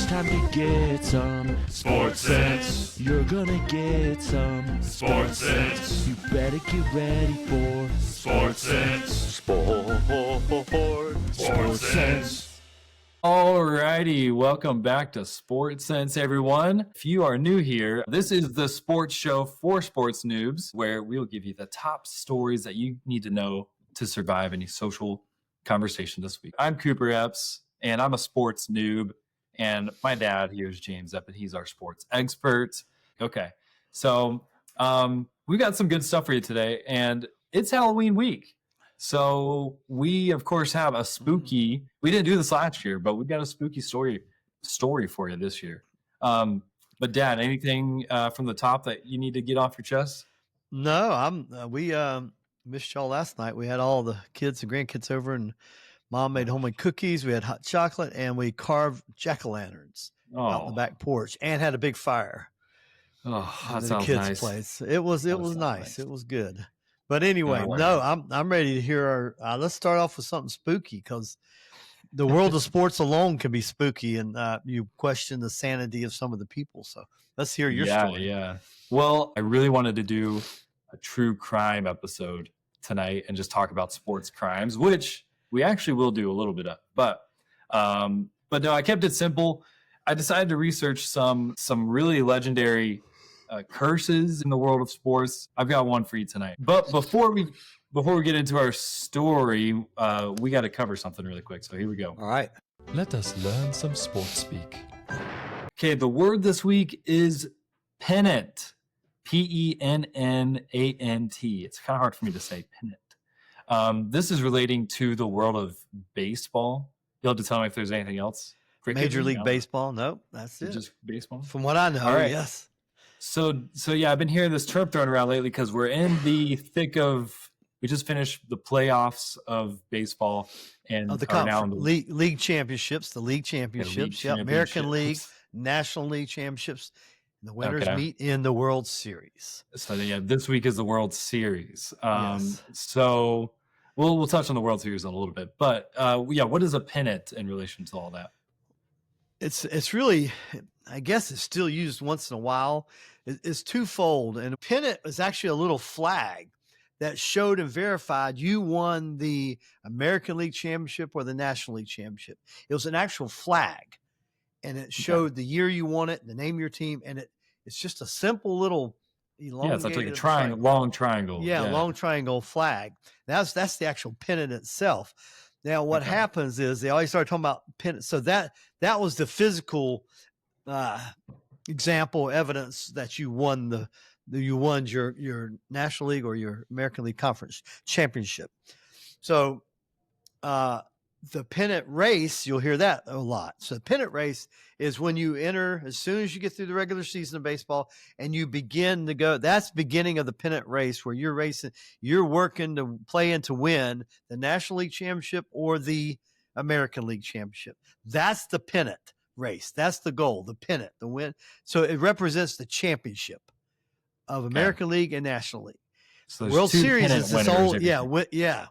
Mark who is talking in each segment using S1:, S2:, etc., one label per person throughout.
S1: It's time to get some SportSense. You're gonna get some SportSense. You better get ready for SportSense. SportSense.
S2: Alrighty, welcome back to SportSense, everyone. If you are new here, this is the sports show for sports noobs, where we'll give you the top stories that you need to know to survive any social conversation this week. I'm Cooper Epps, and I'm a sports noob. And my dad here is James Epp, and he's our sports expert. Okay, so we've got some good stuff for you today, and it's Halloween week. So we, of course, have a spooky, we didn't do this last year, but we've got a spooky story for you this year. But Dad, anything from the top that you need to get off your chest?
S3: No, we missed y'all last night. We had all the kids and grandkids over, and Mom made homemade cookies. We had hot chocolate, and we carved jack-o'-lanterns out on the back porch, and had a big fire.
S2: Oh, that
S3: in
S2: sounds
S3: the kids'
S2: nice.
S3: place. It was nice. It was good. But anyway, I'm ready to hear our. Let's start off with something spooky, because the world of sports alone can be spooky, and you question the sanity of some of the people. So let's hear your story.
S2: Yeah. Well, I really wanted to do a true crime episode tonight and just talk about sports crimes, which we actually will do a little bit of. But no, I kept it simple. I decided to research some really legendary curses in the world of sports. I've got one for you tonight. But before we get into our story, we got to cover something really quick. So here we go.
S3: All right.
S1: Let us learn some sports speak.
S2: Okay, the word this week is pennant. Pennant. It's kind of hard for me to say pennant. This is relating to the world of baseball. You'll have to tell me if there's anything else.
S3: Major League Baseball? Nope, that's it.
S2: Just baseball?
S3: From what I know,
S2: all right.
S3: Yes.
S2: So yeah, I've been hearing this term thrown around lately because we're in the thick of. We just finished the playoffs of baseball and
S3: of the
S2: are now in the
S3: league championships. The league championships.
S2: Yeah,
S3: American League, National League championships. The winners meet in the World Series.
S2: So yeah, this week is the World Series.
S3: Yes.
S2: So we'll touch on the World Series in a little bit, but what is a pennant in relation to all that?
S3: It's really, I guess it's still used once in a while. It's twofold, and a pennant is actually a little flag that showed and verified you won the American League Championship or the National League Championship. It was an actual flag, and it showed the year you won it, the name of your team, and it's just a simple little elongated.
S2: It's like a triangle, long triangle.
S3: Yeah, long triangle flag. That's the actual pennant itself. Now, what happens is they always start talking about pennant. So that was the physical example, evidence that you won your National League or your American League Conference championship. So the pennant race, you'll hear that a lot. So the pennant race is when you enter, as soon as you get through the regular season of baseball and you begin to go, that's the beginning of the pennant race, where you're racing, you're working to play and to win the National League Championship or the American League Championship. That's the pennant race. That's the goal, the pennant, the win. So it represents the championship of American League and National League.
S2: So
S3: World Series is its own,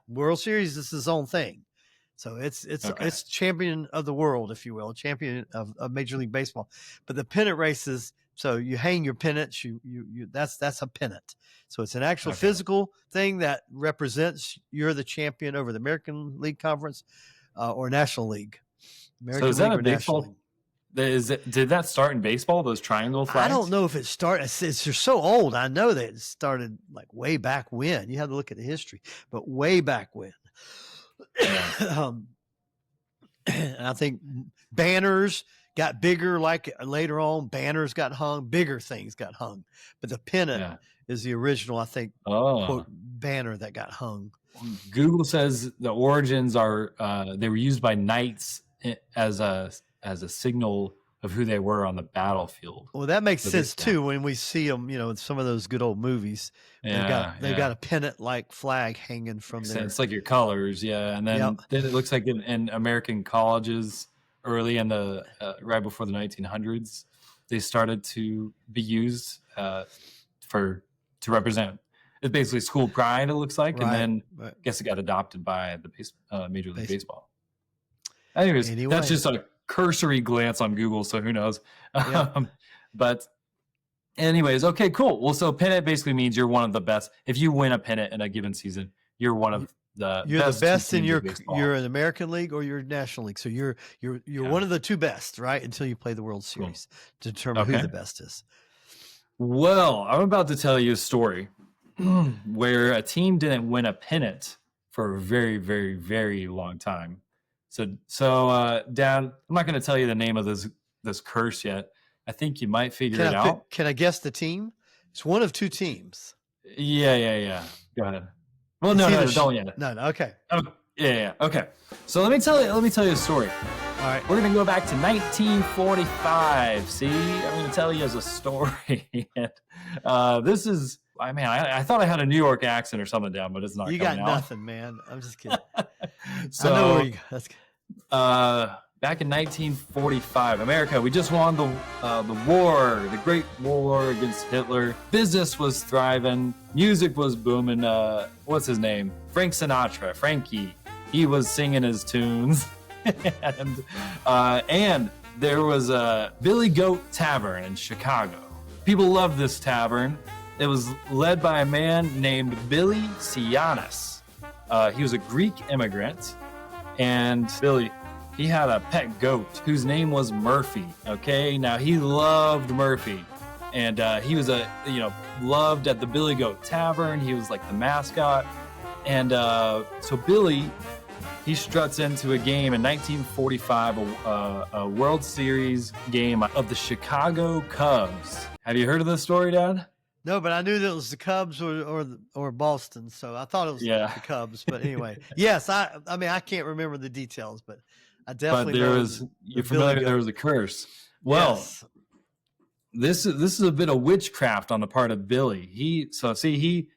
S3: World Series is its own thing. So it's champion of the world, if you will, champion of Major League Baseball. But the pennant races, so you hang your pennants, that's a pennant. So it's an actual physical thing that represents you're the champion over the American League Conference or National League.
S2: So is that a baseball? Did that start in baseball? Those triangle flags?
S3: I don't know if it started. They're so old. I know that it started like way back when. You have to look at the history, but way back when. And I think banners got bigger. Like later on, banners got hung. Bigger things got hung, but the pennant is the original. I think quote banner that got hung.
S2: Google says the origins are they were used by knights as a signal of who they were on the battlefield.
S3: Well, that makes sense too when we see them, in some of those good old movies. They've got a pennant-like flag hanging from there.
S2: It's like your colors, and then it looks like in American colleges early in the right before the 1900s, they started to be used to represent. It's basically school pride, it looks like, and then I guess it got adopted by the Major League Baseball. Anyways, that's just a cursory glance on Google, so who knows?
S3: Yeah.
S2: But anyways, okay, cool. Well, so pennant basically means you're one of the best. If you win a pennant in a given season, you're one of the
S3: You're
S2: best
S3: the best
S2: two
S3: in
S2: teams
S3: your
S2: in baseball.
S3: you're an American League or your National League. So you're one of the two best, right? Until you play the World Series to determine who
S2: Okay.
S3: the best is.
S2: Well, I'm about to tell you a story where a team didn't win a pennant for a very, very, very long time. So, Dad, I'm not going to tell you the name of this curse yet. I think you might figure it out.
S3: Can I guess the team? It's one of two teams.
S2: Yeah. Go ahead. Well,
S3: It's
S2: no,
S3: either
S2: don't yet.
S3: No, okay.
S2: Oh, yeah. Okay. So let me tell you a story.
S3: All right.
S2: We're gonna go back to 1945. See, I'm gonna tell you as a story. This is, I thought I had a New York accent or something down, but it's not.
S3: You got
S2: coming out.
S3: nothing, man. I'm just kidding.
S2: So,
S3: I know where you go. That's good.
S2: Back in 1945, America, we just won the war, the Great War against Hitler. Business was thriving, music was booming. What's his name? Frank Sinatra, Frankie. He was singing his tunes, and there was a Billy Goat Tavern in Chicago. People loved this tavern. It was led by a man named Billy Sianis. He was a Greek immigrant, and Billy, he had a pet goat whose name was Murphy. Okay, now he loved Murphy, and he was loved at the Billy Goat Tavern. He was like the mascot, and so Billy, he struts into a game in 1945, a World Series game of the Chicago Cubs. Have you heard of this story, Dad?
S3: No, but I knew that it was the Cubs or Boston, so I thought it was the Cubs. But anyway, yes, I mean I can't remember the details, but I definitely know.
S2: You're familiar there was a curse. Well,
S3: yes.
S2: This is a bit of witchcraft on the part of Billy.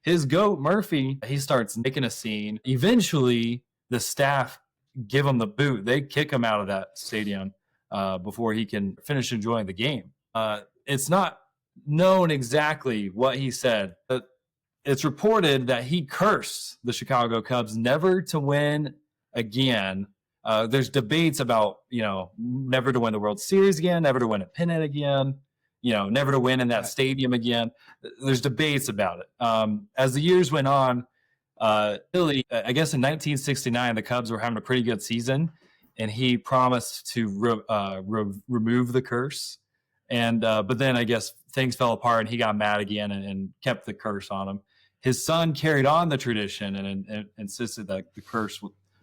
S2: His goat Murphy, he starts making a scene. Eventually, the staff give him the boot. They kick him out of that stadium before he can finish enjoying the game. It's not known exactly what he said, but it's reported that he cursed the Chicago Cubs never to win again. There's debates about, never to win the World Series again, never to win a pennant again, never to win in that stadium again. There's debates about it. As the years went on, Billy, I guess in 1969, the Cubs were having a pretty good season, and he promised to remove the curse. And but then I guess things fell apart, and he got mad again and kept the curse on him. His son carried on the tradition and insisted that the curse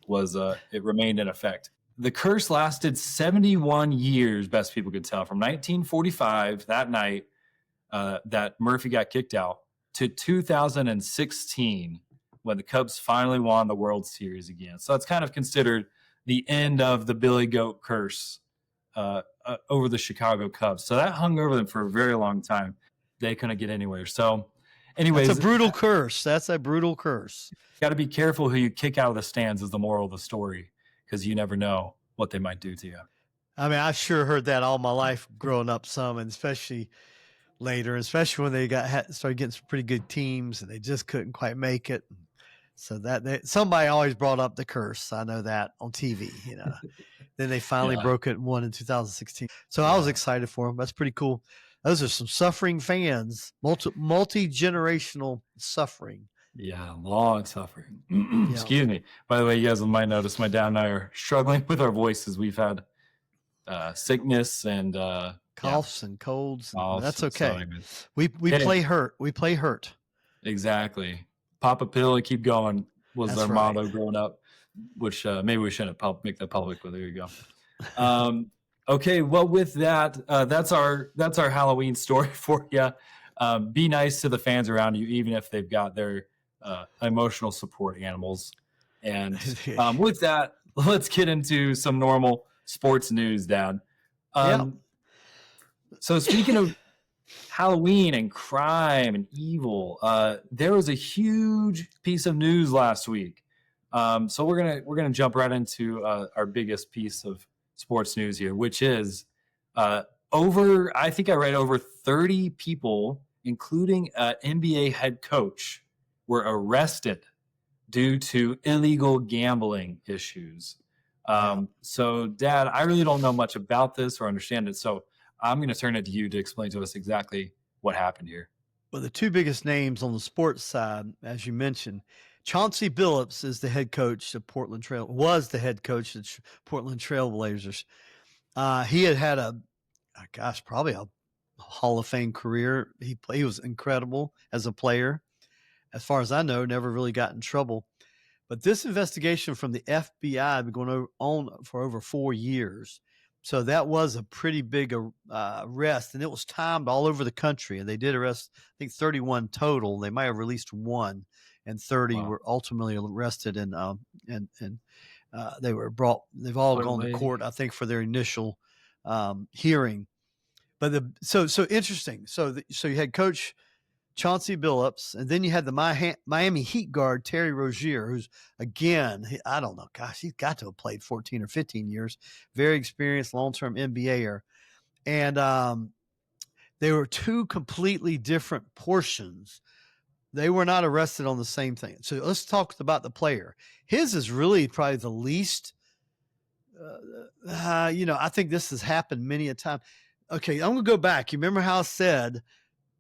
S2: it remained in effect. The curse lasted 71 years, best people could tell, from 1945, that night that Murphy got kicked out, to 2016, when the Cubs finally won the World Series again. So it's kind of considered the end of the Billy Goat curse over the Chicago Cubs. So that hung over them for a very long time. They couldn't get anywhere. So anyways.
S3: That's a brutal curse. That's a brutal curse.
S2: Got to be careful who you kick out of the stands is the moral of the story, because you never know what they might do to you.
S3: I mean, I've sure heard that all my life growing up some, and especially later, especially when they started getting some pretty good teams and they just couldn't quite make it. So somebody always brought up the curse. I know that on TV, Then they finally broke it and won in 2016. So I was excited for them. That's pretty cool. Those are some suffering fans, multi-generational suffering.
S2: Yeah, long suffering. Excuse me. By the way, you guys might notice my dad and I are struggling with our voices. We've had sickness and
S3: coughs and colds.
S2: Coughs,
S3: that's okay.
S2: so
S3: we play hurt. We play hurt.
S2: Exactly. Pop a pill and keep going was our motto growing up, which maybe we shouldn't make that public, but there you go. Okay, well, with that, that's our Halloween story for you. Be nice to the fans around you, even if they've got their emotional support animals. And with that, let's get into some normal sports news, Dad. So speaking of Halloween and crime and evil, there was a huge piece of news last week. So we're gonna jump right into our biggest piece of sports news here, which is I think I read over 30 people, including an NBA head coach, were arrested due to illegal gambling issues. So, Dad, I really don't know much about this or understand it. So I'm going to turn it to you to explain to us exactly what happened here.
S3: Well, the two biggest names on the sports side, as you mentioned, Chauncey Billups is the head coach of was the head coach of Portland Trailblazers. He had probably a Hall of Fame career. He was incredible as a player. As far as I know, never really got in trouble. But this investigation from the FBI had been going on for over 4 years. So that was a pretty big arrest, and it was timed all over the country. And they did arrest, I think, 31 total. They might have released one, and 30
S2: Wow.
S3: were ultimately arrested. And they were brought. They've all gone to court, I think, for their initial hearing. But so interesting. So you had Coach Chauncey Billups, and then you had the Miami Heat guard, Terry Rozier, who's, again, I don't know, gosh, he's got to have played 14 or 15 years, very experienced long-term NBAer. And they were two completely different portions. They were not arrested on the same thing. So let's talk about the player. His is really probably the least, I think this has happened many a time. Okay, I'm going to go back. You remember how I said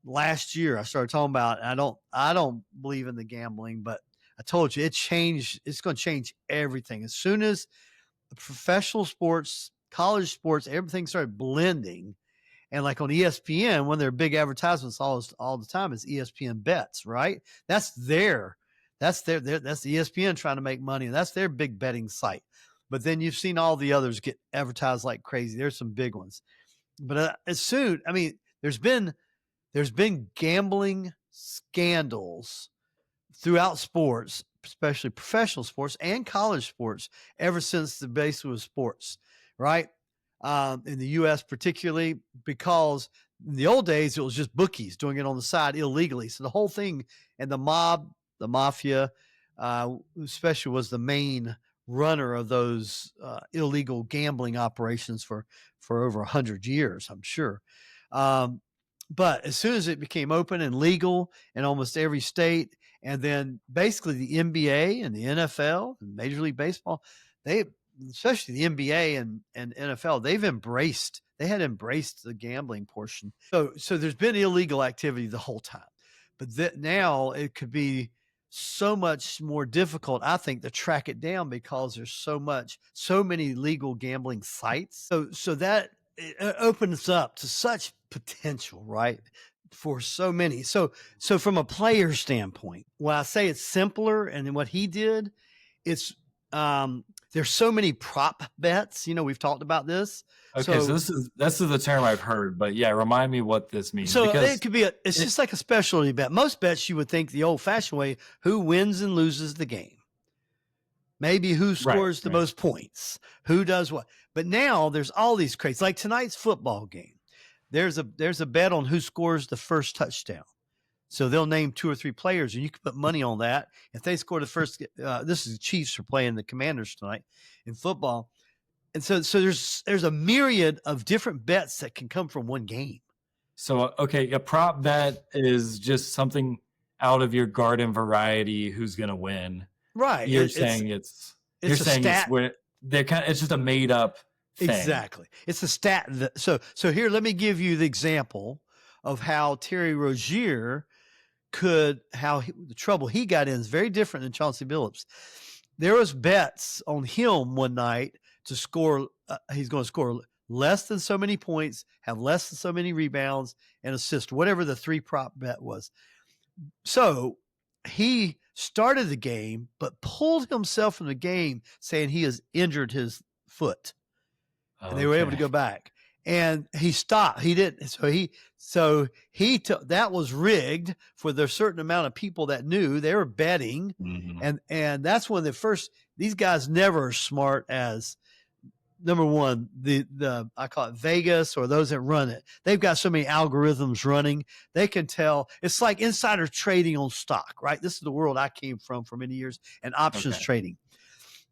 S3: last year I started talking about, I don't believe in the gambling, but I told you it's going to change everything. As soon as the professional sports, college sports, everything started blending, and like on ESPN, one of their big advertisements all the time is ESPN bets, right? That's the ESPN trying to make money, and that's their big betting site. But then you've seen all the others get advertised like crazy. There's some big ones, but there's been gambling scandals throughout sports, especially professional sports and college sports, ever since the base was sports, right? In the U.S. particularly, because in the old days, it was just bookies doing it on the side illegally. So the whole thing, and the mafia, especially, was the main runner of those illegal gambling operations for over 100 years, I'm sure. But as soon as it became open and legal in almost every state, and then basically the NBA and the NFL and Major League Baseball, especially the NBA and NFL, they had embraced the gambling portion. So there's been illegal activity the whole time, but now it could be so much more difficult, I think, to track it down because there's so many legal gambling sites. So that it opens up to such potential, right, for so many. So from a player standpoint, when I say it's simpler, and then what he did, it's there's so many prop bets. We've talked about this.
S2: Okay, so this is the term I've heard, but yeah, remind me what this means.
S3: So it could be it's just like a specialty bet. Most bets you would think the old-fashioned way: who wins and loses the game. Maybe who scores the most points, who does what. But now there's all these crazy, like tonight's football game. There's a bet on who scores the first touchdown. So they'll name 2 or 3 players, and you can put money on that. If they score the first, this is the Chiefs are playing the Commanders tonight in football. And so there's a myriad of different bets that can come from one game.
S2: So, okay, a prop bet is just something out of your garden variety who's going to win.
S3: Right.
S2: You're saying it's just a made up thing.
S3: Exactly. It's a stat. So here, let me give you the example of how Terry Rozier the trouble he got in is very different than Chauncey Billups. There was bets on him one night to score. He's going to score less than so many points, have less than so many rebounds, and assist, whatever the 3 prop bet was. So he started the game, but pulled himself from the game, saying he has injured his foot. And they were able to go back, and he stopped. He didn't. So he took, that was rigged for the certain amount of people that knew they were betting. Mm-hmm. And that's when these guys never are smart as, number one, I call it Vegas, or those that run it. They've got so many algorithms running. They can tell. It's like insider trading on stock, right? This is the world I came from for many years, and options trading.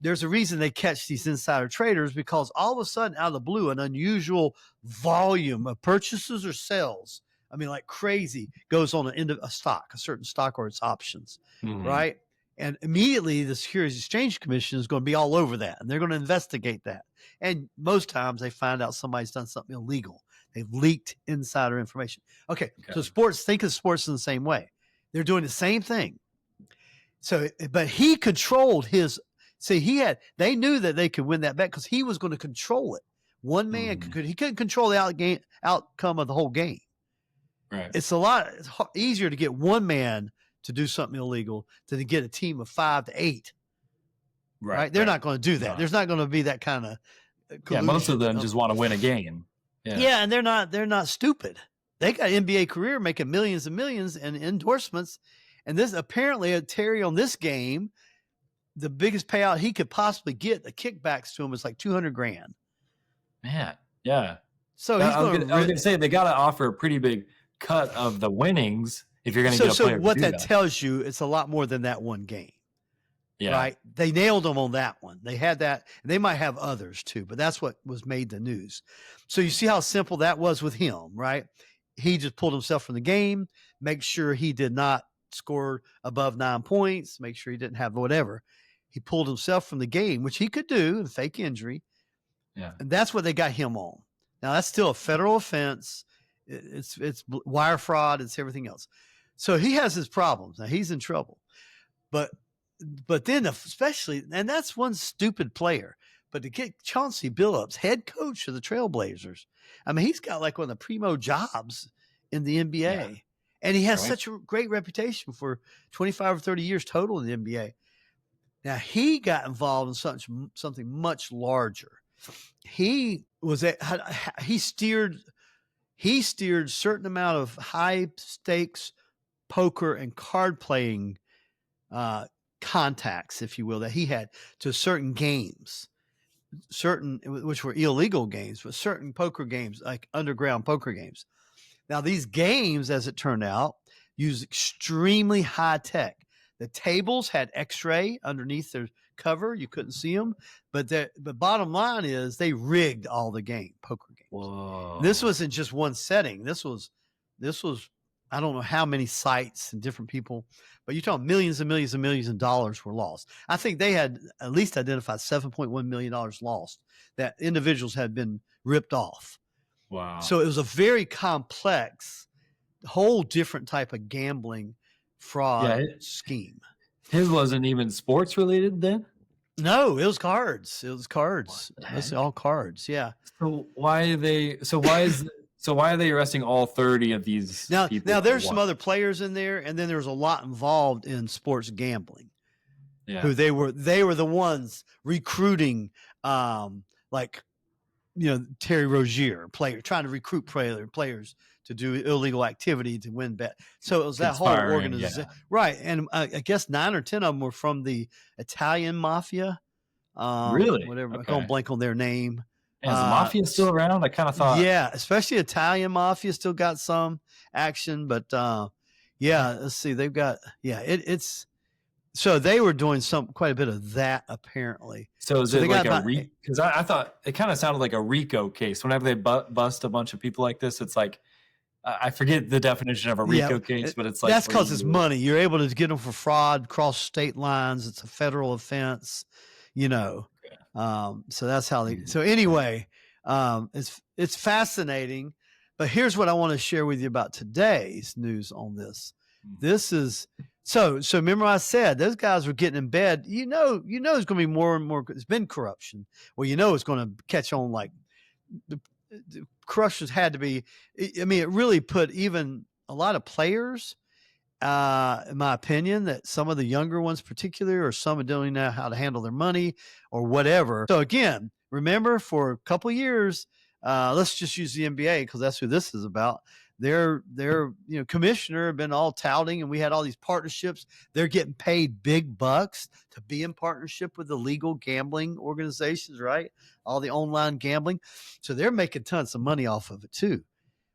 S3: There's a reason they catch these insider traders, because all of a sudden, out of the blue, an unusual volume of purchases or sales, like crazy, goes on a stock, a certain stock or its options, right? And immediately the Securities Exchange Commission is going to be all over that, and they're going to investigate that. And most times they find out somebody's done something illegal. They've leaked insider information. Okay. So think of sports in the same way. They're doing the same thing. So, but he controlled they knew that they could win that bet because he was going to control it. One man he couldn't control the outcome of the whole game.
S2: Right.
S3: It's easier to get one man to do something illegal than to get a team of 5 to 8. Right. They're not going to do that. No. There's not going to be that kind of
S2: collusion. Yeah, most of them just want to win a game.
S3: Yeah, and they're not stupid. They got an NBA career making millions and millions in endorsements. And this apparently Terry on this game, the biggest payout he could possibly get, the kickbacks to him was like $200,000.
S2: Man, yeah.
S3: So
S2: I was going to say they got to offer a pretty big cut of the winnings if you're going to get a player.
S3: So what that tells you, it's a lot more than that one game.
S2: Yeah.
S3: Right. They nailed them on that one. They had that. They might have others too, but that's what was made the news. So you see how simple that was with him, right? He just pulled himself from the game, make sure he did not score above 9 points, make sure he didn't have whatever. He pulled himself from the game, which he could do, a fake injury.
S2: Yeah.
S3: And that's what they got him on. Now that's still a federal offense. It's wire fraud. It's everything else. So he has his problems. Now he's in trouble. But then especially, and that's one stupid player, but to get Chauncey Billups, head coach of the Trailblazers, I mean, he's got like one of the primo jobs in the NBA. Yeah. And he has such a great reputation for 25 or 30 years total in the NBA. Now he got involved in something much larger. He steered certain amount of high stakes poker and card playing contacts, if you will, that he had to certain games, which were illegal games, but certain poker games, like underground poker games. Now, these games, as it turned out, use extremely high tech. The tables had X-ray underneath their cover. You couldn't see them. But bottom line is they rigged all the poker games.
S2: Whoa.
S3: This wasn't just one setting. This was I don't know how many sites and different people, but you're talking millions and millions and millions of dollars were lost. I think they had at least identified $7.1 million lost that individuals had been ripped off.
S2: Wow.
S3: So it was a very complex, whole different type of gambling fraud scheme.
S2: His wasn't even sports related then?
S3: No, it was cards. It was cards. It's all cards. Yeah.
S2: So why are they arresting all 30 of these people?
S3: Now there's some other players in there, and then there was a lot involved in sports gambling.
S2: Yeah.
S3: Who they were the ones recruiting, Terry Rozier, trying to recruit players to do illegal activity to win bet. So it was that whole organization, right? And I guess 9 or 10 of them were from the Italian mafia.
S2: Really?
S3: Whatever. Okay. I don't blank on their name.
S2: And is the mafia still around? I kind of thought.
S3: Yeah, especially Italian mafia still got some action, but let's see. They've got it's. So they were doing quite a bit of that apparently.
S2: So is it like because I thought it kind of sounded like a RICO case. Whenever they bust a bunch of people like this, it's like I forget the definition of a RICO case, but it's like
S3: that's because it's money. You're able to get them for fraud, cross state lines. It's a federal offense, So that's how they. So anyway, it's fascinating. But here's what I want to share with you about today's news on this. This is. So remember I said those guys were getting in bed. It's going to be more and more. It's been corruption. Well, it's going to catch on. Like the corruptions had to be. I mean, it really put even a lot of players, in my opinion, that some of the younger ones, particularly, or some don't know how to handle their money or whatever. So again, remember for a couple of years, let's just use the NBA because that's who this is about. Their commissioner have been all touting, and we had all these partnerships. They're getting paid big bucks to be in partnership with the legal gambling organizations, right? All the online gambling. So they're making tons of money off of it too.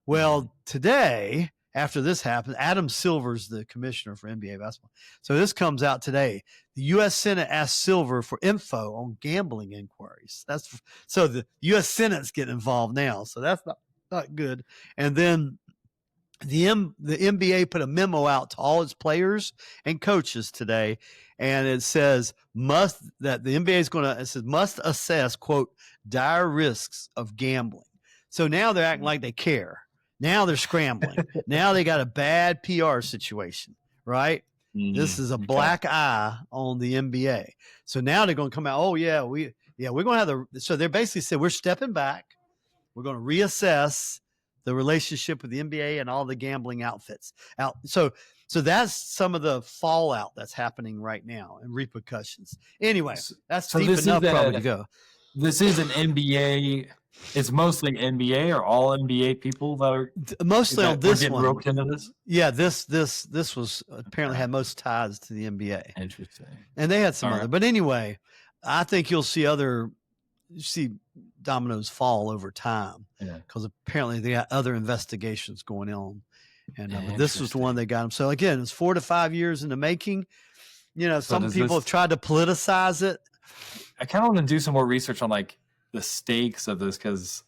S3: Well, today, after this happened, Adam Silver's the commissioner for NBA basketball. So this comes out today. The U.S. Senate asked Silver for info on gambling inquiries. So the U.S. Senate's getting involved now. So that's not good. And then the NBA put a memo out to all its players and coaches today, and it says that the NBA is must assess, quote, dire risks of gambling. So now they're acting like they care. Now they're scrambling. Now they got a bad PR situation, right? This is a black eye on the NBA. So now they're going to come out. Oh yeah, we're going to have so they basically said we're stepping back. We're going to reassess the relationship with the NBA and all the gambling outfits out. So that's some of the fallout that's happening right now and repercussions. Anyway, that's deep enough probably to go.
S2: This is an NBA. It's mostly NBA or all NBA people that are
S3: mostly on this one.
S2: Roped into this?
S3: Yeah, this was apparently had most ties to the NBA.
S2: Interesting.
S3: And they had some other, but anyway, I think you'll see dominoes fall over time because apparently they got other investigations going on, and this was the one they got them. So again, it's 4 to 5 years in the making. Some people have tried to politicize it.
S2: I kind of want to do some more research on like the stakes of this because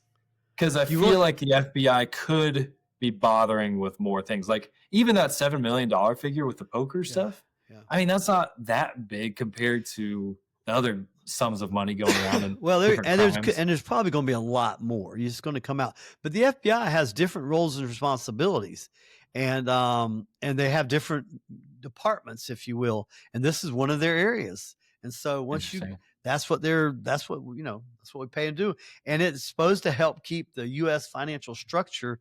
S2: I feel like the FBI could be bothering with more things, like even that $7 million figure with the poker stuff. Yeah. I mean, that's not that big compared to the other sums of money going around. And there's probably going to be a lot more. It's going to come out, but the FBI has different roles and responsibilities, and they have different departments, if you will, and this is one of their areas. And so that's what we pay to do, and it's supposed to help keep the U.S. financial structure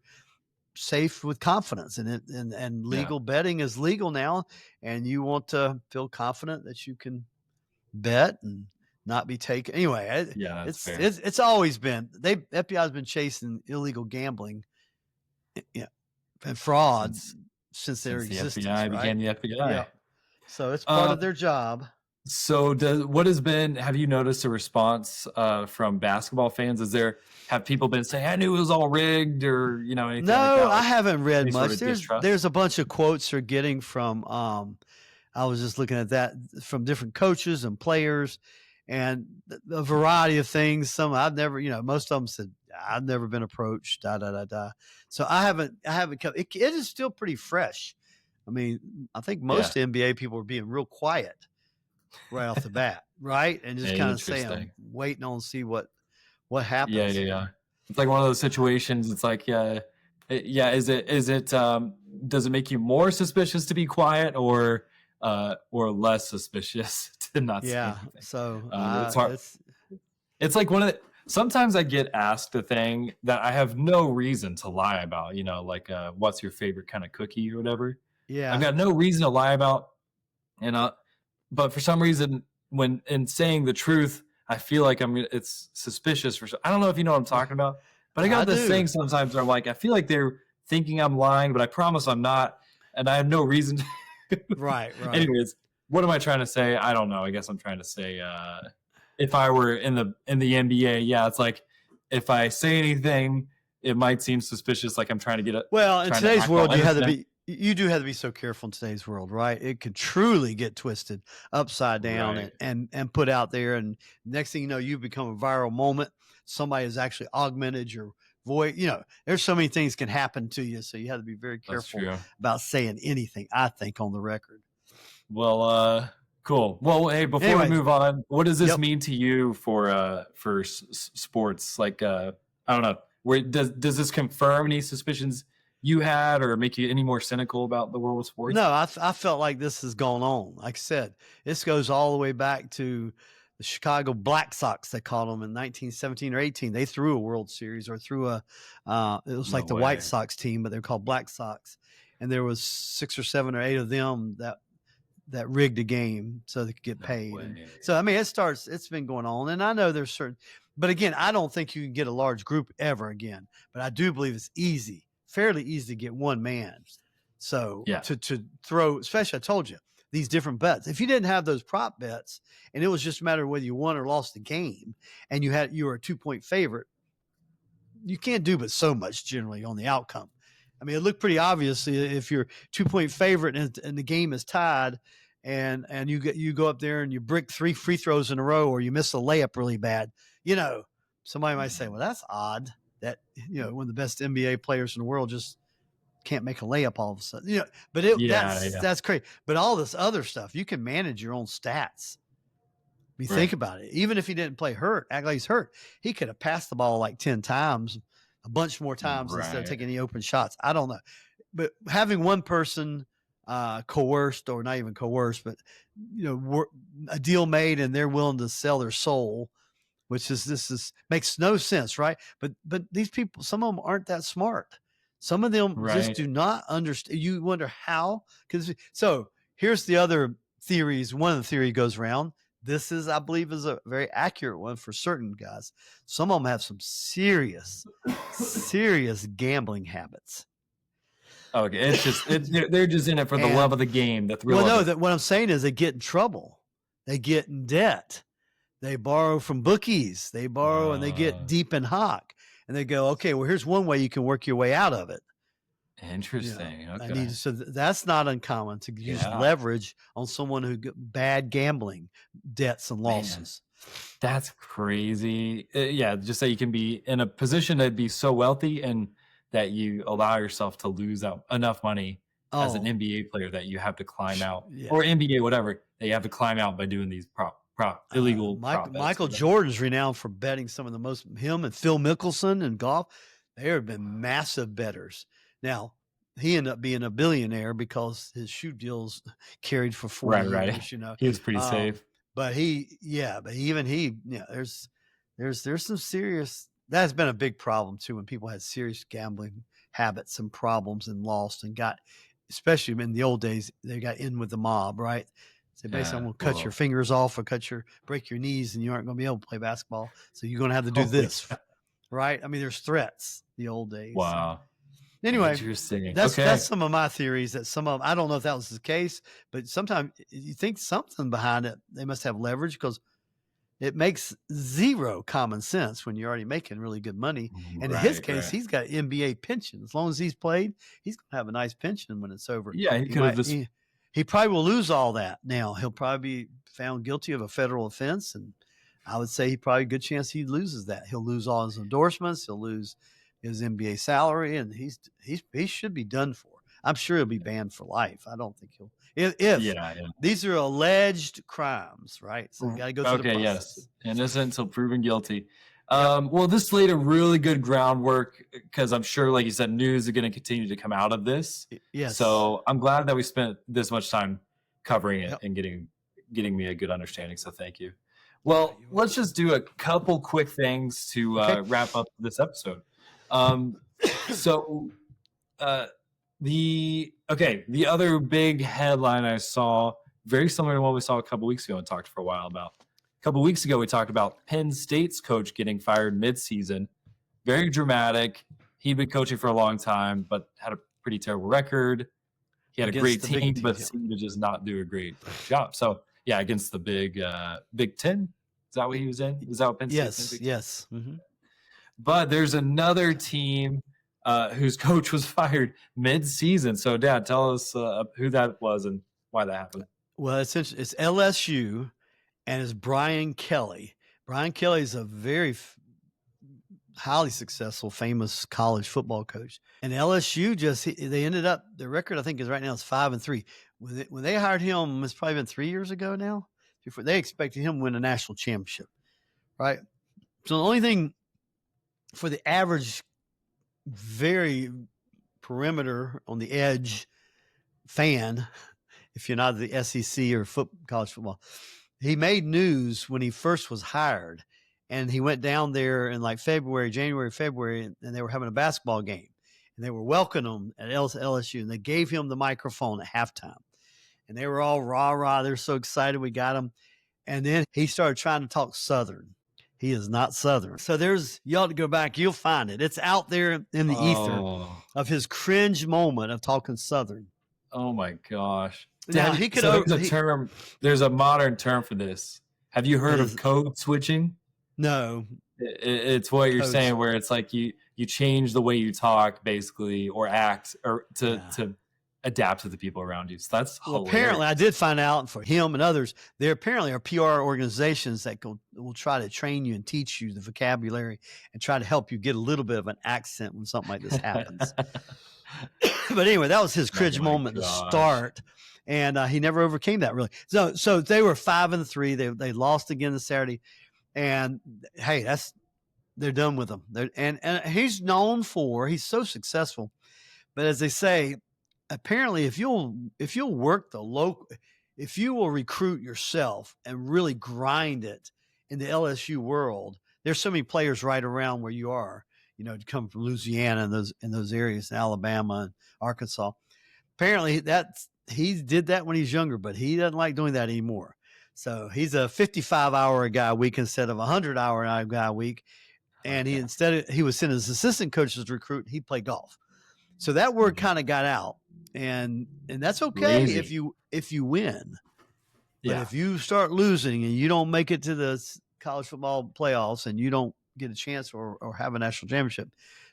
S2: safe with confidence, and legal betting is legal now, and you want to feel confident that you can bet and not be taken. Anyway, it's always been FBI has been chasing illegal gambling, and frauds since their existence. The FBI became the FBI.
S3: Yeah. So it's part of their job.
S2: So have you noticed a response from basketball fans? Have people been saying, I knew it was all rigged, or anything?
S3: No,
S2: like that?
S3: I haven't read much. There's a bunch of quotes they're getting from I was just looking at that from different coaches and players, and a variety of things. Some I've never, most of them said I've never been approached. So I haven't come. It is still pretty fresh. I mean, I think most NBA people are being real quiet right off the bat, right? And just kind of saying, waiting on see what happens.
S2: Yeah. It's like one of those situations. It's like, Is it? Does it make you more suspicious to be quiet, or less suspicious to not say anything?
S3: So
S2: it's hard. It's like sometimes I get asked a thing that I have no reason to lie about. Like what's your favorite kind of cookie or whatever. Yeah, I've got no reason to lie about, but for some reason, when in saying the truth, I feel like it's suspicious. I don't know if you know what I'm talking about, but I got this thing sometimes where I'm like, I feel like they're thinking I'm lying, but I promise I'm not, and I have no reason.
S3: Right.
S2: Anyways, what am I trying to say? I don't know. I guess I'm trying to say, if I were in the NBA, it's like if I say anything, it might seem suspicious, like I'm trying to get it.
S3: Well, in today's world, you do have to be so careful in today's world, right? It could truly get twisted upside down and put out there. And next thing you know, you become a viral moment. Somebody has actually augmented your voice. There's so many things can happen to you. So you have to be very careful about saying anything, I think, on the record.
S2: Well, cool. Well, hey, before we move on, what does this mean to you for sports? Like, I don't know. Does this confirm any suspicions you had, or make you any more cynical about the world of sports?
S3: No, I felt like this has gone on. Like I said, this goes all the way back to the Chicago Black Sox. They called them in 1917 or 18. They threw a World Series, or threw it was like the White Sox team, but they're called Black Sox. And there was 6 or 7 or 8 of them that rigged a game so they could get paid. So, I mean, it's been going on. And I know there's certain, but again, I don't think you can get a large group ever again, but I do believe it's fairly easy to get one man. So to throw, especially I told you, these different bets. If you didn't have those prop bets and it was just a matter of whether you won or lost the game, and you were a 2-point favorite, you can't do but so much generally on the outcome. I mean, it looked pretty obvious if you're 2-point favorite and the game is tied, and you go up there and you brick 3 free throws in a row, or you miss a layup really bad. Somebody might say, well, that's odd that, one of the best NBA players in the world just can't make a layup all of a sudden. But that's crazy. But all this other stuff, you can manage your own stats. Think about it. Even if he didn't play hurt, act like he's hurt, he could have passed the ball like 10 times, a bunch more times instead of taking any open shots. I don't know. But having one person coerced, or not even coerced, but a deal made and they're willing to sell their soul, which is makes no sense, right? But these people, some of them aren't that smart. Some of them just do not understand. You wonder how. So here's the other theories. One of the theory goes around. This is, I believe, is a very accurate one for certain guys. Some of them have some serious gambling habits.
S2: Okay, it's just they're just in it for the love of the game, the thrill.
S3: Well, no, what I'm saying is they get in trouble. They get in debt. They borrow from bookies. They borrow and they get deep in hock. And they go, okay, well, here's one way you can work your way out of it.
S2: Interesting. Okay.
S3: So that's not uncommon to use leverage on someone who got bad gambling debts and losses.
S2: Man, that's crazy. Just that you can be in a position to be so wealthy and that you allow yourself to lose out enough money as an NBA player that you have to climb out, or NBA, whatever, that you have to climb out by doing these illegal prop bets.
S3: Michael Jordan's renowned for betting some of the most. Him and Phil Mickelson in golf, they have been massive bettors. Now, he ended up being a billionaire because his shoe deals carried for 40 years.
S2: He was pretty safe.
S3: But there's some serious. That's been a big problem too, when people had serious gambling habits and problems and lost and got, especially in the old days, they got in with the mob, right? So basically, I'm going to cut your fingers off or break your knees, and you aren't going to be able to play basketball. So you're going to have to do this, right? I mean, there's threats. The old days.
S2: Wow.
S3: Anyway,
S2: interesting.
S3: That's some of my theories. That I don't know if that was the case, but sometimes you think something behind it. They must have leverage, because it makes zero common sense when you're already making really good money. And in his case, he's got NBA pension. As long as he's played, he's going to have a nice pension when it's over.
S2: Yeah, he could have just.
S3: He probably will lose all that now. He'll probably be found guilty of a federal offense, and I would say probably a good chance he loses that. He'll lose all his endorsements. He'll lose his NBA salary, and he should be done for. I'm sure he'll be banned for life. I don't think he'll. If these are alleged crimes, right? So you got to go through the process.
S2: Yes, innocent until proven guilty. Well, this laid a really good groundwork, because I'm sure, like you said, news is going to continue to come out of this.
S3: Yes.
S2: So I'm glad that we spent this much time covering it and getting me a good understanding. So thank you. Well, let's just do a couple quick things to wrap up this episode. The other big headline I saw, very similar to what we saw a couple weeks ago and talked for a while about. A couple weeks ago, we talked about Penn State's coach getting fired mid-season. Very dramatic. He'd been coaching for a long time, but had a pretty terrible record. He had a great team, but seemed to just not do a great job. So, against the Big Ten. Is that what he was in? Is that what Penn State?
S3: Yes. Mm-hmm.
S2: But there's another team whose coach was fired mid-season. So, Dad, tell us who that was and why that happened.
S3: Well, it's LSU. And it's Brian Kelly. Brian Kelly is a very highly successful, famous college football coach. And LSU they ended up, their record I think is right now is 5-3. When they hired him, it's probably been 3 years ago now. Before they expected him to win a national championship, right? So the only thing for the average, very perimeter on the edge fan, if you're not the SEC or college football. He made news when he first was hired, and he went down there in like January, February, and they were having a basketball game, and they were welcoming him at LSU, and they gave him the microphone at halftime, and they were all rah. They're so excited we got him, and then he started trying to talk Southern. He is not Southern. So you ought to go back. You'll find it. It's out there in the ether of his cringe moment of talking Southern.
S2: Oh my gosh.
S3: Now,
S2: there's a modern term for this. Have you heard of code switching?
S3: No.
S2: It's what you're saying, where it's like you change the way you talk, basically, or act, or to adapt to the people around you. So that's hilarious.
S3: Apparently, I did find out for him and others, there apparently are PR organizations that will try to train you and teach you the vocabulary and try to help you get a little bit of an accent when something like this happens. But anyway, that was his
S2: Oh
S3: cringe
S2: my
S3: moment to
S2: gosh.
S3: start. And he never overcame that really. So they were 5-3. They lost again this Saturday. And hey, they're done with him. And he's known for, he's so successful. But as they say, apparently if you'll work the local, if you will recruit yourself and really grind it in the LSU world, there's so many players right around where you are, to come from Louisiana and those areas, Alabama and Arkansas. Apparently he did that when he's younger, but he doesn't like doing that anymore. So he's a 55-hour a guy a week instead of a 100-hour a guy a week. And he was sent as assistant coach as recruit. He played golf. So that word kind of got out, and that's okay if you win. But if you start losing and you don't make it to the college football playoffs and you don't get a chance or have a national championship,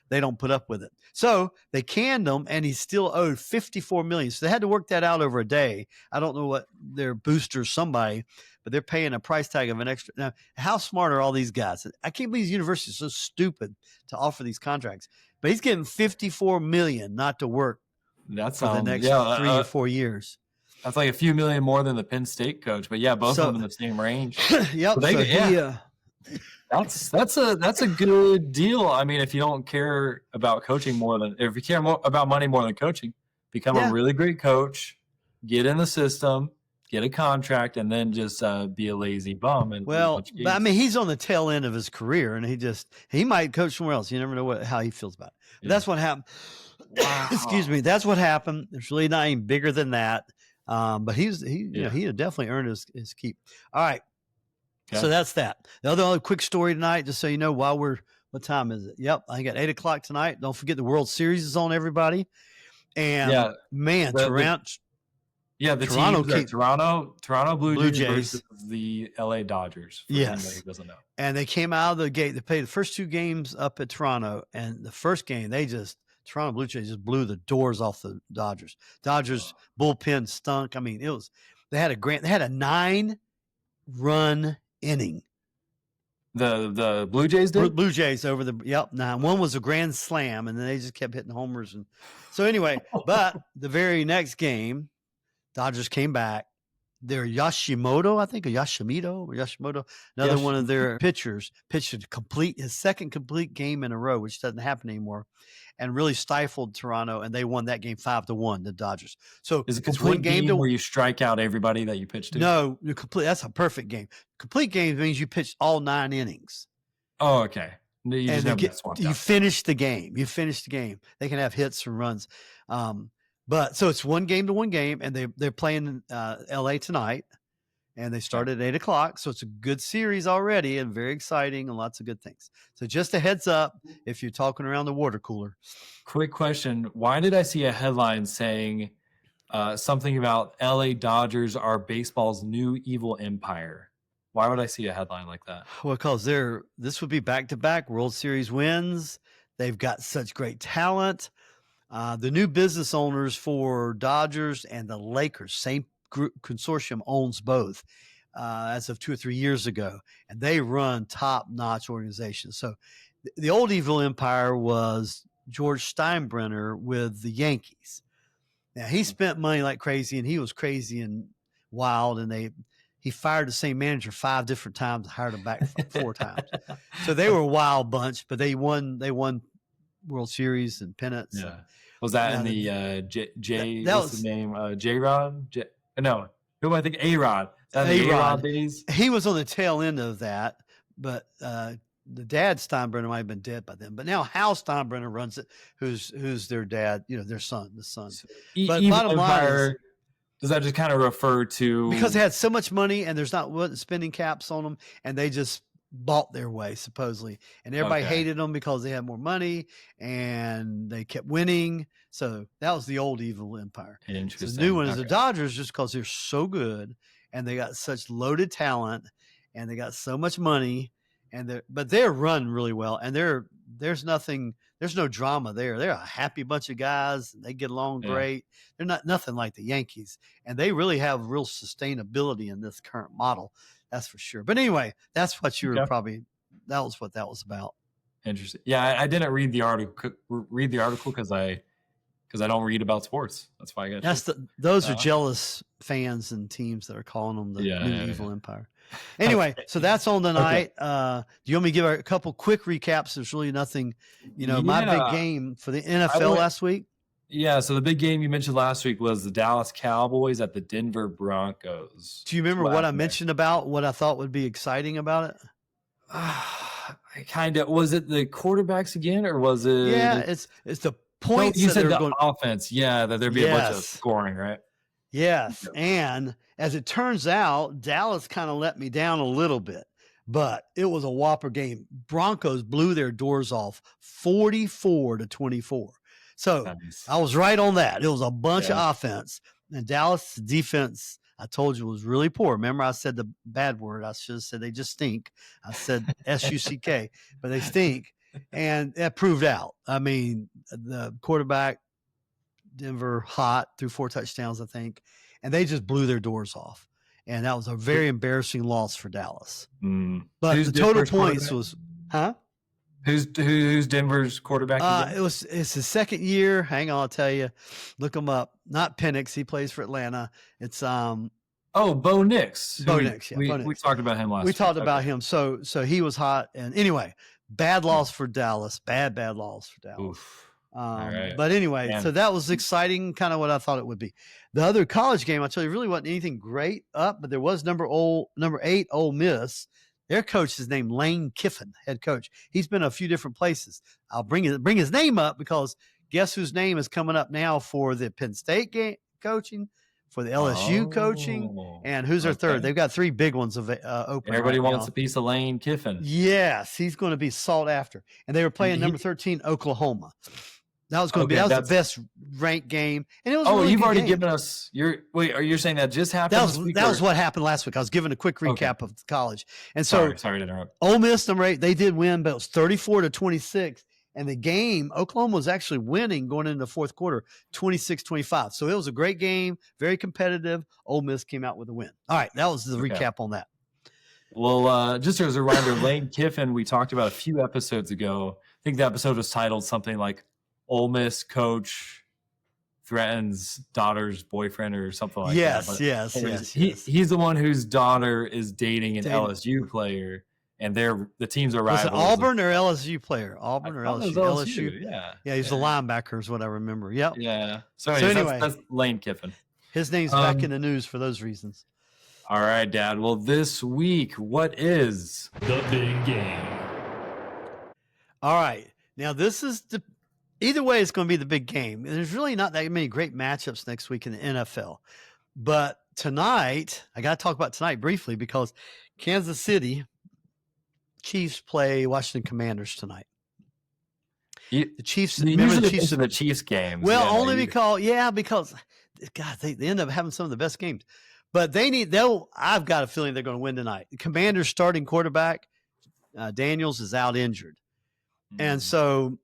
S3: they don't put up with it. So they canned him, and he's still owed $54 million. So they had to work that out over a day. I don't know what their booster, somebody, but they're paying a price tag of an extra. Now, how smart are all these guys? I can't believe these universities are so stupid to offer these contracts. But he's getting $54 million not to work for the next 3 or 4 years.
S2: That's like a few million more than the Penn State coach. But yeah, both of them in the same range.
S3: Yep.
S2: That's a good deal. I mean, if you don't care about coaching if you care about money more than coaching, become a really great coach, get in the system, get a contract, and then just be a lazy bum. And
S3: but I mean, he's on the tail end of his career, and he might coach somewhere else. You never know how he feels about it. But that's what happened. Wow. Excuse me. That's what happened. It's really not even bigger than that. But he definitely earned his keep. All right. Okay. So that's that. The other quick story tonight, just so you know, what time is it? Yep. I think at 8:00 tonight. Don't forget the World Series is on, everybody. And Toronto.
S2: Toronto Blue Jays versus the LA Dodgers. For anybody who doesn't know. And
S3: they came out of the gate. They played the first 2 games up at Toronto, and the first game Toronto Blue Jays just blew the doors off the Dodgers. Bullpen stunk. I mean, they had a 9-run inning.
S2: The Blue Jays did?
S3: Blue Jays over 9. One was a grand slam, and then they just kept hitting homers. And so anyway, but the very next game, Dodgers came back. Their Yashimoto, another one of their pitchers, pitched his second complete game in a row, which doesn't happen anymore, and really stifled Toronto, and they won that game 5-1, the Dodgers. So
S2: is it complete game where you strike out everybody that you pitched to?
S3: No, that's a perfect game. Complete game means you pitched all 9 innings.
S2: Oh, okay. You
S3: finish the game. They can have hits and runs. But so it's 1 game to 1 game, and they're playing LA tonight, and they started at 8:00. So it's a good series already and very exciting and lots of good things. So just a heads up if you're talking around the water cooler.
S2: Quick question. Why did I see a headline saying something about LA Dodgers are baseball's new evil empire? Why would I see a headline like that?
S3: Well, because this would be back-to-back World Series wins. They've got such great talent. The new business owners for Dodgers and the Lakers, same group consortium owns both as of 2 or 3 years ago, and they run top-notch organizations. So the old evil empire was George Steinbrenner with the Yankees. Now, he spent money like crazy, and he was crazy and wild, and he fired the same manager 5 different times, hired him back 4 times. So they were a wild bunch, but they won World Series and pennants.
S2: Yeah. Was that in the what's his name? J-Rod? No. Who am I thinking? A-Rod. A-Rod days?
S3: He was on the tail end of that, but the dad Steinbrenner might have been dead by then. But now Hal Steinbrenner runs it, who's their dad, their son, the son.
S2: So, but bottom line is, does that just kind of refer to
S3: because they had so much money and there's not spending caps on them, and they just bought their way supposedly, and everybody hated them because they had more money and they kept winning. So that was the old evil empire.
S2: Interesting.
S3: The new one is the Dodgers, just because they're so good and they got such loaded talent and they got so much money, but they're run really well, and there's no drama there. They're a happy bunch of guys. They get along great. They're nothing like the Yankees, and they really have real sustainability in this current model. That's for sure. But anyway, that's what you were that was what that was about.
S2: Interesting. Yeah, I didn't read the article because I because I don't read about sports. That's why I got.
S3: Those are jealous fans and teams that are calling them the new evil empire. Anyway, so that's on tonight. Do you want me to give a couple quick recaps? There's really nothing, my big game for the NFL last week.
S2: Yeah, so the big game you mentioned last week was the Dallas Cowboys at the Denver Broncos.
S3: Do you remember what I mentioned about what I thought would be exciting about it?
S2: Kind of. Was it the quarterbacks again, or was it?
S3: Yeah, it's the points.
S2: No, you said the offense. Yeah, that there'd be a bunch of scoring, right?
S3: Yes, and as it turns out, Dallas kind of let me down a little bit, but it was a whopper game. Broncos blew their doors off 44-24. So nice. I was right on that. It was a bunch of offense, and Dallas defense, I told you, was really poor. Remember, I said the bad word. I should have said they just stink. I said S-U-C-K, but they stink, and that proved out. I mean, the quarterback, Denver, hot, threw 4 touchdowns, I think, and they just blew their doors off. And that was a very embarrassing loss for Dallas. But the total points was,
S2: Who's Denver's quarterback again?
S3: It's his second year. Hang on, I'll tell you. Look him up. Not Penix. He plays for Atlanta. It's
S2: Bo Nix.
S3: Bo Nix. Yeah,
S2: we talked about him last week.
S3: We talked about him. So he was hot. And anyway, bad loss for Dallas. Bad loss for Dallas.
S2: Right.
S3: But anyway, so that was exciting, kind of what I thought it would be. The other college game, I'll tell you, really wasn't anything great up, but there was number 8, Ole Miss. Their coach is named Lane Kiffin, head coach. He's been a few different places. I'll bring his name up because guess whose name is coming up now for the Penn State game coaching, for the LSU coaching, and who's their third? They've got 3 big ones open.
S2: Everybody wants a piece of Lane Kiffin.
S3: Yes, he's going to be sought after. And they were playing number 13 Oklahoma. That was going to be the best ranked game, and it was.
S2: Oh, you've already given us your. Wait, are you saying that just happened?
S3: That was what happened last week. I was giving a quick recap of college, and so
S2: sorry to interrupt.
S3: Ole Miss number 8, they did win, but it was 34-26, and the game Oklahoma was actually winning going into the fourth quarter, 26-25. So it was a great game, very competitive. Ole Miss came out with a win. All right, that was the recap on that.
S2: Well, just as a reminder, Lane Kiffin, we talked about a few episodes ago. I think the episode was titled something like Ole Miss coach threatens daughter's boyfriend or something like that.
S3: Yes.
S2: He's the one whose daughter is dating an LSU player, and the teams are rivals.
S3: Was it Auburn or LSU player? Auburn or LSU?
S2: LSU.
S3: Yeah, he's the linebacker is what I remember. Yep.
S2: Yeah. So anyway, that's Lane Kiffin.
S3: His name's back in the news for those reasons.
S2: All right, Dad. Well, this week, what is
S1: the big game?
S3: All right. Now, this is either way, it's going to be the big game. There's really not that many great matchups next week in the NFL. But tonight, I got to talk about tonight briefly because Kansas City Chiefs play Washington Commanders tonight.
S2: The Chiefs. Remember the Chiefs are the Chiefs games.
S3: Well, only because God, they end up having some of the best games. But I've got a feeling they're going to win tonight. The Commanders starting quarterback, Daniels, is out injured. And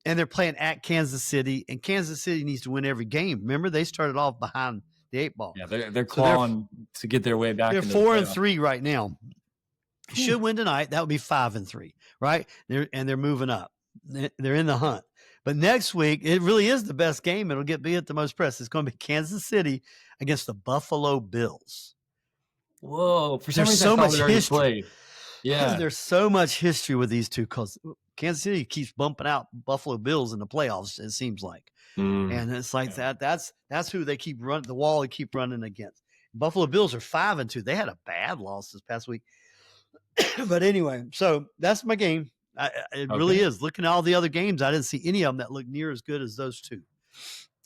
S3: they're playing at Kansas City, and Kansas City needs to win every game. Remember, they started off behind the 8 ball.
S2: Yeah, they're clawing to get their way back.
S3: They're 4-3 right now. Should win tonight. That would be 5-3, right? They're moving up. They're in the hunt. But next week, it really is the best game. It'll be at the most press. It's going to be Kansas City against the Buffalo Bills.
S2: Whoa! For some reason, so much history.
S3: Yeah, there's so much history with these two because Kansas City keeps bumping out Buffalo Bills in the playoffs. It seems like, and it's like that. That's who they keep running the wall. They keep running against. Buffalo Bills are 5-2. They had a bad loss this past week, but anyway, so that's my game. It really is. Looking at all the other games, I didn't see any of them that looked near as good as those two.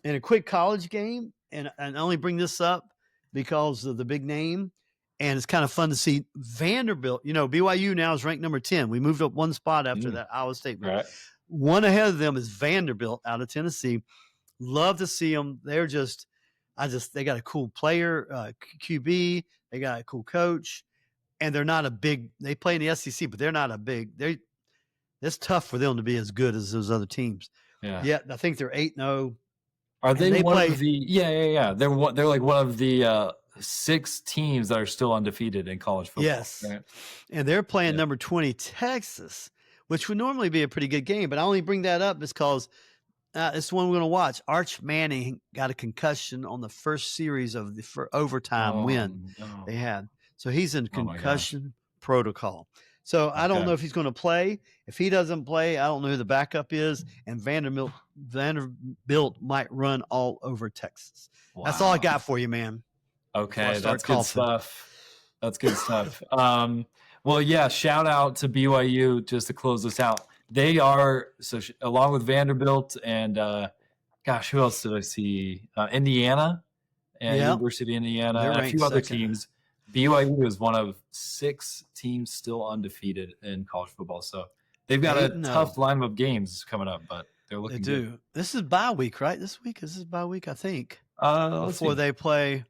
S3: And a quick college game, and I only bring this up because of the big name. And it's kind of fun to see Vanderbilt. BYU now is ranked number 10. We moved up one spot after that Iowa State. Right. One ahead of them is Vanderbilt out of Tennessee. Love to see them. They got a cool player, QB. They got a cool coach. And they're not they play in the SEC, but they're not it's tough for them to be as good as those other teams. Yeah. Yet I think they're 8-0.
S2: Are they one of the? Yeah. They're like one of the 6 teams that are still undefeated in college football.
S3: Yes, right? And they're playing number 20 Texas, which would normally be a pretty good game. But I only bring that up because it's one we're going to watch. Arch Manning got a concussion on the first series of the overtime win
S2: no.
S3: they had. So he's in
S2: Oh my gosh.
S3: concussion protocol. So I don't
S2: Okay.
S3: know if he's going to play. If he doesn't play, I don't know who the backup is. And Vanderbilt might run all over Texas. That's all I
S2: Wow.
S3: got for you, man.
S2: Okay,
S3: start
S2: that's good
S3: coughing.
S2: stuff. That's good stuff. Well, yeah, shout out to BYU just to close this out. They are, along with Vanderbilt and, gosh, who else did I see? Indiana and
S3: Yep.
S2: University of Indiana,
S3: They're
S2: and a
S3: ranked
S2: few other
S3: second.
S2: teams. BYU is one of 6 teams still undefeated in college football. So they've got a
S3: 8-0.
S2: tough lineup of games coming up, but they're
S3: They
S2: looking
S3: do.
S2: good.
S3: This is bye week, right? This is bye week, I think.
S2: Let's
S3: Before
S2: see.
S3: they play.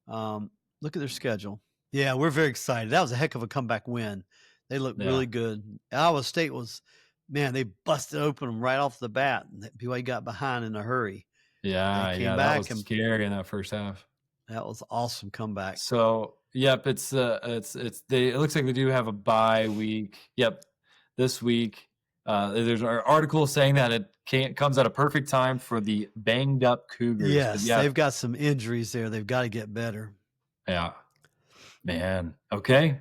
S3: Look at their schedule. Yeah, we're very excited. That was a heck of a comeback win. They look
S2: Yeah.
S3: really good. Iowa State was, man, they busted open them right off the bat. BYU got behind in a hurry.
S2: Yeah,
S3: came
S2: that
S3: back
S2: was
S3: and-
S2: scary in that first half.
S3: That was awesome comeback.
S2: So, yep, it looks like they do have a bye week. Yep, this week. There's an article saying that it comes at a perfect time for the banged up Cougars.
S3: Yes,
S2: Yeah,
S3: they've got some injuries there. They've got to get better,
S2: yeah, man. Okay,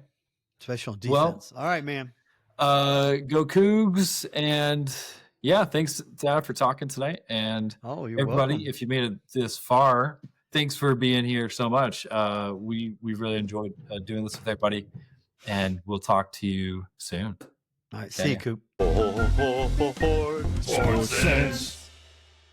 S3: especially on
S2: Well-
S3: defense. All right, man.
S2: go Cougs, and yeah, thanks Dad for talking tonight, and
S3: Oh, you're
S2: everybody,
S3: welcome.
S2: if you made it this far, thanks for being here so much. We really enjoyed doing this with everybody, and we'll talk to you soon.
S3: All right, see you,
S2: Okay.
S3: Coop.
S1: Sports Sense.